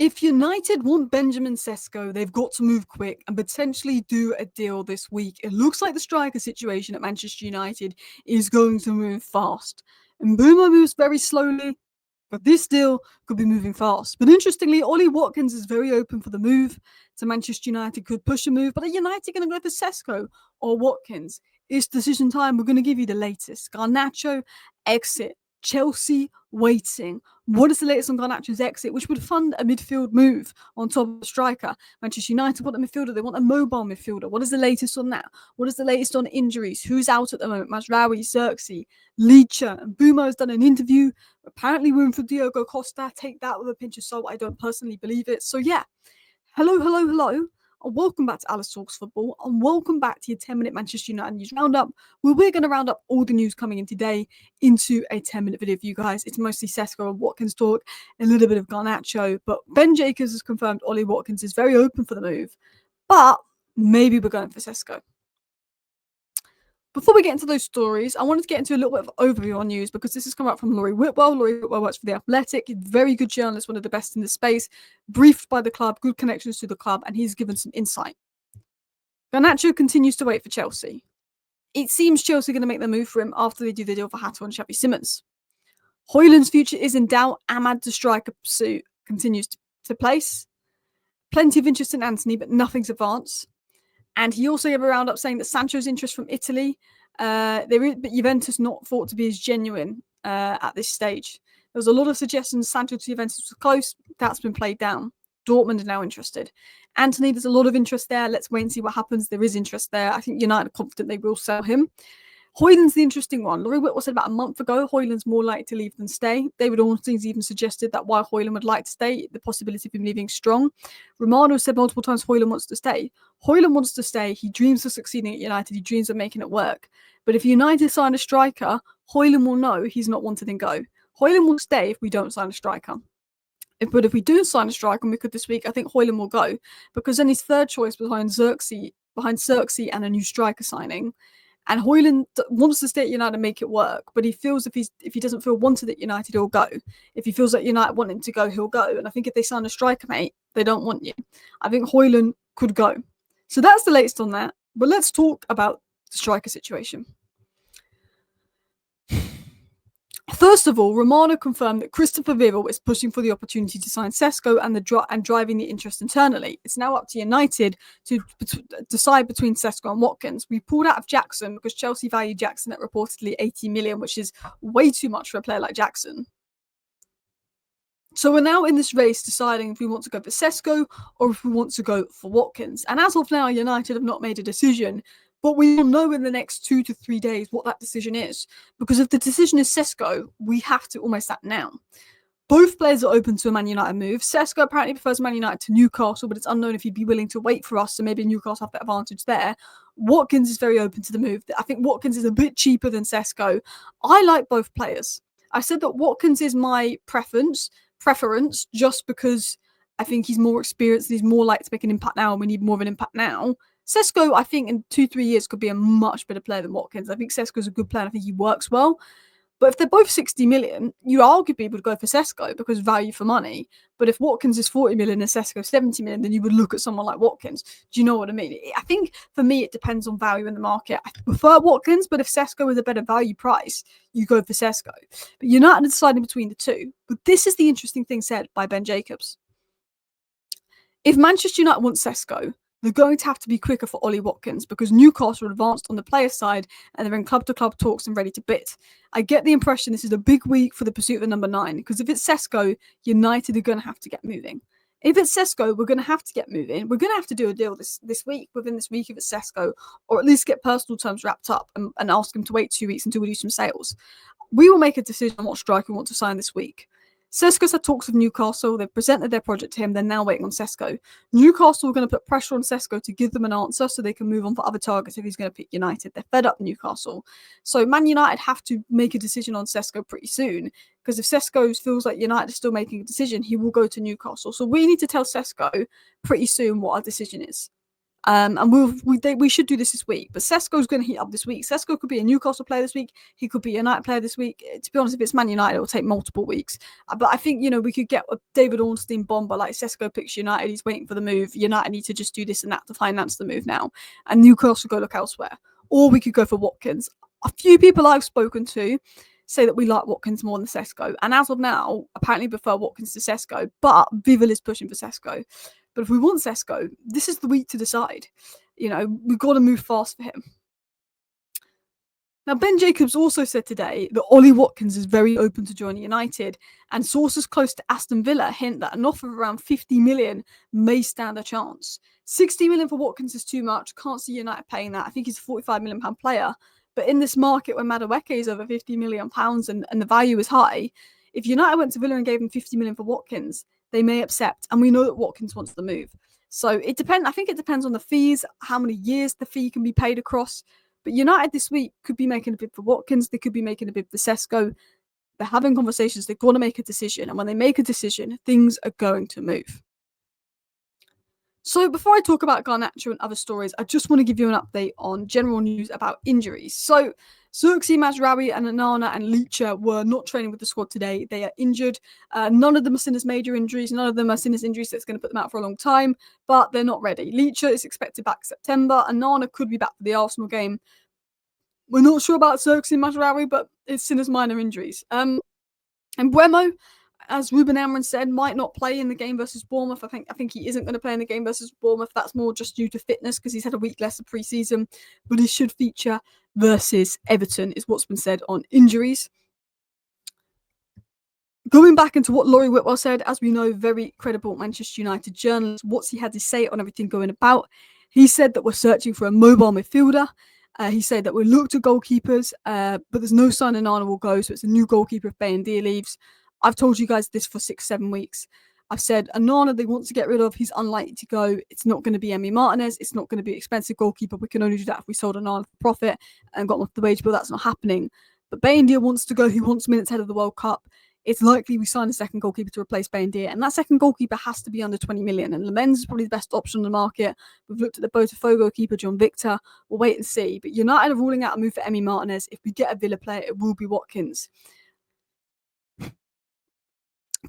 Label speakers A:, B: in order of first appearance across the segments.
A: If United want Benjamin Sesko, they've got to move quick and potentially do a deal this week. It looks like the striker situation at Manchester United is going to move fast. Mbeumo moves very slowly, but this deal could be moving fast. But interestingly, Ollie Watkins is very open for the move. So Manchester United could push a move, but are United going to go for Sesko or Watkins? It's decision time. We're going to give you the latest. Garnacho, exit. Chelsea, waiting. What is the latest on Garnacho's exit, which would fund a midfield move on top of the striker? Manchester United want a midfielder. They want a mobile midfielder. What is the latest on that? What is the latest on injuries? Who's out at the moment? Mazraoui, Xerxes, Leacher, and Mbeumo has done an interview. Apparently room for Diogo Costa. Take that with a pinch of salt. I don't personally believe it. So yeah, hello. And welcome back to Alice Talks Football, and welcome back to your 10-minute Manchester United news roundup, where we're going to round up all the news coming in today into a 10-minute video for you guys. It's mostly Sesko and Watkins talk, a little bit of Garnacho, but Ben Jacobs has confirmed Ollie Watkins is very open for the move, but maybe we're going for Sesko. Before we get into those stories, I wanted to get into a little bit of overview on news because this has come out from Laurie Whitwell. Laurie Whitwell works for The Athletic, very good journalist, one of the best in the space, briefed by the club, good connections to the club, and he's given some insight. Garnacho continues to wait for Chelsea. It seems Chelsea are going to make the move for him after they do the deal for Hato and Xavi Simons. Højlund's future is in doubt. Ahmad, the striker pursuit, continues to place. Plenty of interest in Anthony, but nothing's advanced. And he also gave a roundup saying that Sancho's interest from Italy, but Juventus not thought to be as genuine at this stage. There was a lot of suggestions Sancho to Juventus was close. That's been played down. Dortmund are now interested. Anthony, there's a lot of interest there. Let's wait and see what happens. There is interest there. I think United are confident they will sell him. Højlund's the interesting one. Laurie Whitwell said about a month ago, Højlund's more likely to leave than stay. David Ornstein's even suggested that while Højlund would like to stay, the possibility of him leaving strong. Romano said multiple times Højlund wants to stay. Højlund wants to stay. He dreams of succeeding at United. He dreams of making it work. But if United sign a striker, Højlund will know he's not wanted and go. Højlund will stay if we don't sign a striker. But if we do sign a striker, and we could this week, I think Højlund will go. Because then his third choice behind Xerxes and a new striker signing. And Højlund wants to stay at United and make it work, but he feels if he doesn't feel wanted at United, he'll go. If he feels like United want him to go, he'll go. And I think if they sign a striker, mate, they don't want you. I think Højlund could go. So that's the latest on that. But let's talk about the striker situation. First of all, Romano confirmed that Christopher Vivel is pushing for the opportunity to sign Sesko and driving the interest internally. It's now up to United to decide between Sesko and Watkins. We pulled out of Jackson because Chelsea valued Jackson at reportedly 80 million, which is way too much for a player like Jackson. So we're now in this race deciding if we want to go for Sesko or if we want to go for Watkins. And as of now, United have not made a decision. But we will know in the next 2 to 3 days what that decision is. Because if the decision is Sesko, we have to almost act now. Both players are open to a Man United move. Sesko apparently prefers Man United to Newcastle, but it's unknown if he'd be willing to wait for us, so maybe Newcastle have the advantage there. Watkins is very open to the move. I think Watkins is a bit cheaper than Sesko. I like both players. I said that Watkins is my preference, just because I think he's more experienced and he's more likely to make an impact now, and we need more of an impact now. Sesko, I think, in 2-3 years could be a much better player than Watkins. I think Sesko's a good player. I think he works well. But if they're both 60 million, you arguably would go for Sesko because value for money. But if Watkins is 40 million and Sesko 70 million, then you would look at someone like Watkins. Do you know what I mean? I think, for me, it depends on value in the market. I prefer Watkins, but if Sesko is a better value price, you go for Sesko. But United are deciding between the two. But this is the interesting thing said by Ben Jacobs. If Manchester United want Sesko, they're going to have to be quicker for Ollie Watkins because Newcastle are advanced on the player side and they're in club-to-club talks and ready to bid. I get the impression this is a big week for the pursuit of the number 9 because if it's Sesko, United are going to have to get moving. If it's Sesko, we're going to have to get moving. We're going to have to do a deal this week, within this week if it's Sesko, or at least get personal terms wrapped up and ask him to wait 2 weeks until we do some sales. We will make a decision on what striker we want to sign this week. Sesko's had talks with Newcastle. They've presented their project to him. They're now waiting on Sesko. Newcastle are going to put pressure on Sesko to give them an answer so they can move on for other targets if he's going to pick United. They're fed up Newcastle. So Man United have to make a decision on Sesko pretty soon because if Sesko feels like United is still making a decision, he will go to Newcastle. So we need to tell Sesko pretty soon what our decision is. And we should do this week. But Sesko's going to heat up this week. Sesko could be a Newcastle player this week. He could be a United player this week. To be honest, if it's Man United, it will take multiple weeks. But I think, we could get a David Ornstein bomber like Sesko picks United. He's waiting for the move. United need to just do this and that to finance the move now. And Newcastle go look elsewhere. Or we could go for Watkins. A few people I've spoken to say that we like Watkins more than Sesko. And as of now, apparently prefer Watkins to Sesko. But Vival is pushing for Sesko. But if we want Sesko, this is the week to decide. We've got to move fast for him. Now, Ben Jacobs also said today that Ollie Watkins is very open to joining United, and sources close to Aston Villa hint that an offer of around 50 million may stand a chance. 60 million for Watkins is too much. Can't see United paying that. I think he's a 45 million pound player. But in this market where Madueke is over 50 million pounds and the value is high, if United went to Villa and gave him 50 million for Watkins, they may accept. And we know that Watkins wants the move. So it depends. I think it depends on the fees, how many years the fee can be paid across. But United this week could be making a bid for Watkins. They could be making a bid for Sesko. They're having conversations. They're going to make a decision. And when they make a decision, things are going to move. So before I talk about Garnacho and other stories, I just want to give you an update on general news about injuries. So Zirkzee, Mazraoui and Onana and Licha were not training with the squad today. They are injured. None of them are seen as major injuries. None of them are seen as injuries that's going to put them out for a long time, but they're not ready. Licha is expected back September. Onana could be back for the Arsenal game. We're not sure about Zirkzee and Mazraoui, but it's seen as minor injuries. And Mbeumo, as Ruben Amorim said, might not play in the game versus Bournemouth. I think he isn't going to play in the game versus Bournemouth. That's more just due to fitness because he's had a week less of pre-season. But he should feature versus Everton is what's been said on injuries. Going back into what Laurie Whitwell said, as we know, very credible Manchester United journalist, what's he had to say on everything going about. He said that we're searching for a mobile midfielder. He said that we look to goalkeepers, but there's no sign Onana will go, so it's a new goalkeeper if Bayendier leaves. I've told you guys this for 6-7 weeks. I've said Onana they want to get rid of. He's unlikely to go. It's not going to be Emi Martinez. It's not going to be an expensive goalkeeper. We can only do that if we sold Onana for profit and got him off the wage bill. That's not happening. But Bayendier wants to go. He wants minutes ahead of the World Cup. It's likely we sign a second goalkeeper to replace Bayendier. And that second goalkeeper has to be under 20 million. And Lemens is probably the best option on the market. We've looked at the Botafogo keeper, John Victor. We'll wait and see. But United are ruling out a move for Emi Martinez. If we get a Villa player, it will be Watkins.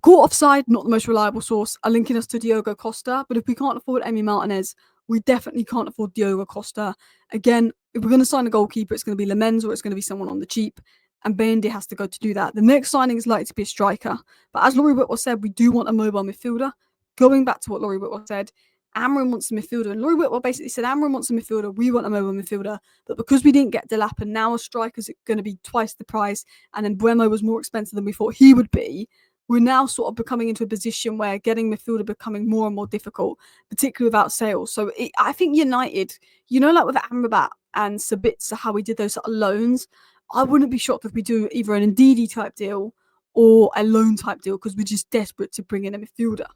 A: Caught offside, not the most reliable source, are linking us to Diogo Costa. But if we can't afford Emi Martinez, we definitely can't afford Diogo Costa. Again, if we're going to sign a goalkeeper, it's going to be Lemens or it's going to be someone on the cheap. And Bayendier has to go to do that. The next signing is likely to be a striker. But as Laurie Whitwell said, we do want a mobile midfielder. Going back to what Laurie Whitwell said, Amorim wants a midfielder. And Laurie Whitwell basically said, Amorim wants a midfielder. We want a mobile midfielder. But because we didn't get Delap and now a striker's going to be twice the price, and then Mbeumo was more expensive than we thought he would be, we're now sort of becoming into a position where getting midfielder becoming more and more difficult, particularly without sales. So I think United, like with Amrabat and Sabitzer, how we did those sort of loans, I wouldn't be shocked if we do either an Ndidi type deal or a loan type deal because we're just desperate to bring in a midfielder.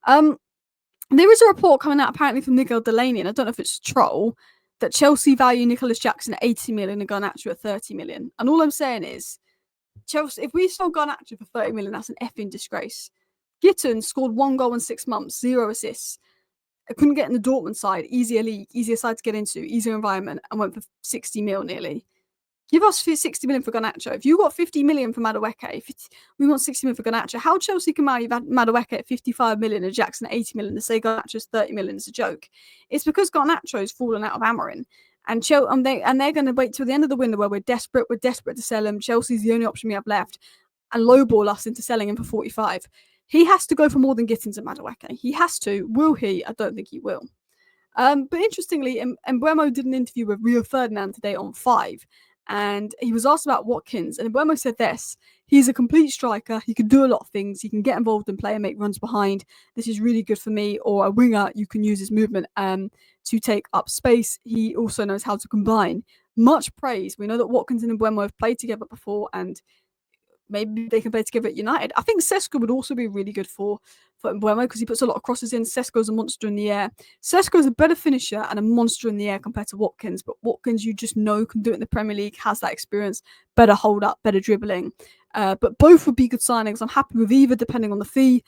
A: There is a report coming out apparently from Nigel Delaney, and I don't know if it's a troll, that Chelsea value Nicholas Jackson at 80 million and Garnacho at 30 million. And all I'm saying is, Chelsea, if we sold Garnacho for 30 million, that's an effing disgrace. Gitton scored 1 goal in 6 months, 0 assists. I couldn't get in the Dortmund side, easier league, easier side to get into, easier environment, and went for 60 mil nearly. Give us 60 million for Garnacho. If you got 50 million for Madueke, we want 60 million for Garnacho. How Chelsea can value Madueke at 55 million and Jackson at 80 million and say Garnacho's 30 million is a joke? It's because Garnacho's fallen out of Amorim. And they're going to wait till the end of the window where we're desperate to sell him. Chelsea's the only option we have left. And lowball us into selling him for 45. He has to go for more than Gittins and Madueke. He has to. Will he? I don't think he will. But interestingly, Mbeumo did an interview with Rio Ferdinand today on 5. And he was asked about Watkins, and Mbeumo said this: he's a complete striker. He can do a lot of things. He can get involved in play and make runs behind. This is really good for me. Or a winger, you can use his movement to take up space. He also knows how to combine. Much praise. We know that Watkins and Mbeumo have played together before, and maybe they can play together at United. I think Sesko would also be really good for Mbeumo because he puts a lot of crosses in. Sesko's a monster in the air. Sesko's a better finisher and a monster in the air compared to Watkins, but Watkins, you just know, can do it in the Premier League, has that experience, better hold up, better dribbling. But both would be good signings. I'm happy with either, depending on the fee.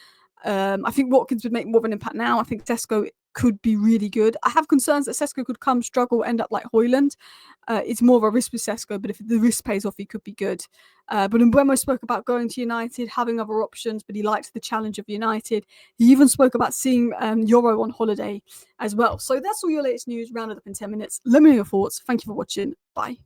A: I think Watkins would make more of an impact now. I think Sesko could be really good. I have concerns that Sesko could come, struggle, end up like Højlund. It's more of a risk with Sesko, but if the risk pays off, he could be good. But Mbeumo spoke about going to United, having other options, but he liked the challenge of United. He even spoke about seeing Euro on holiday as well. So that's all your latest news, rounded up in 10 minutes. Let me know your thoughts. Thank you for watching. Bye.